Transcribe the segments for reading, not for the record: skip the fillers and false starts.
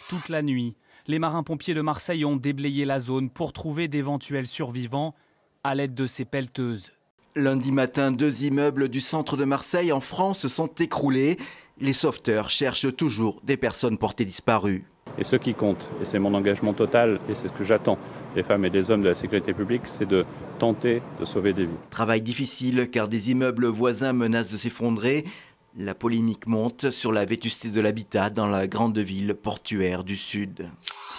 toute la nuit. Les marins-pompiers de Marseille ont déblayé la zone pour trouver d'éventuels survivants à l'aide de ces pelleteuses. Lundi matin, 2 immeubles du centre de Marseille en France se sont écroulés. Les sauveteurs cherchent toujours des personnes portées disparues. Et ce qui compte, et c'est mon engagement total, et c'est ce que j'attends des femmes et des hommes de la sécurité publique, c'est de tenter de sauver des vies. Travail difficile car des immeubles voisins menacent de s'effondrer. La polémique monte sur la vétusté de l'habitat dans la grande ville portuaire du Sud.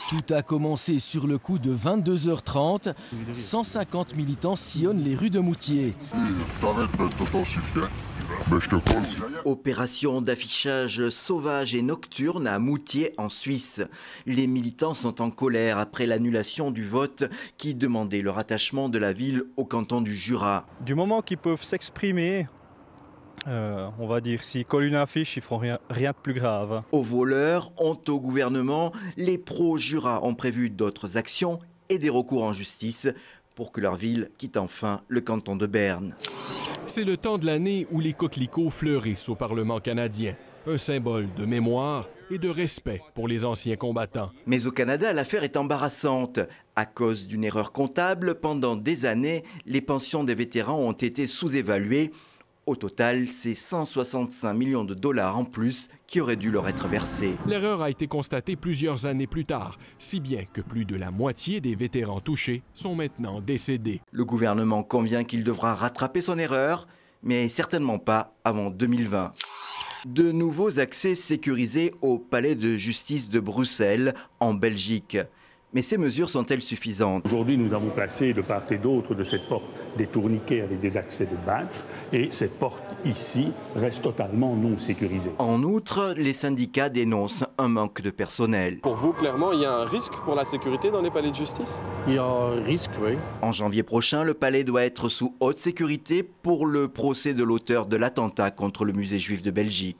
Tout a commencé sur le coup de 22h30. 150 militants sillonnent les rues de Moutier. Opération d'affichage sauvage et nocturne à Moutier en Suisse. Les militants sont en colère après l'annulation du vote qui demandait le rattachement de la ville au canton du Jura. Du moment qu'ils peuvent s'exprimer, on va dire, s'ils collent une affiche, ils feront rien de plus grave. Aux voleurs, honte au gouvernement, les pro-Jura ont prévu d'autres actions et des recours en justice pour que leur ville quitte enfin le canton de Berne. C'est le temps de l'année où les coquelicots fleurissent au Parlement canadien. Un symbole de mémoire et de respect pour les anciens combattants. Mais au Canada, l'affaire est embarrassante. À cause d'une erreur comptable, pendant des années, les pensions des vétérans ont été sous-évaluées. Au total, c'est 165 millions de dollars en plus qui auraient dû leur être versés. L'erreur a été constatée plusieurs années plus tard, si bien que plus de la moitié des vétérans touchés sont maintenant décédés. Le gouvernement convient qu'il devra rattraper son erreur, mais certainement pas avant 2020. De nouveaux accès sécurisés au palais de justice de Bruxelles, en Belgique. Mais ces mesures sont-elles suffisantes? Aujourd'hui, nous avons placé de part et d'autre de cette porte des tourniquets avec des accès de badge et cette porte ici reste totalement non sécurisée. En outre, les syndicats dénoncent un manque de personnel. Pour vous, clairement, il y a un risque pour la sécurité dans les palais de justice? Il y a un risque, oui. En janvier prochain, le palais doit être sous haute sécurité pour le procès de l'auteur de l'attentat contre le musée juif de Belgique.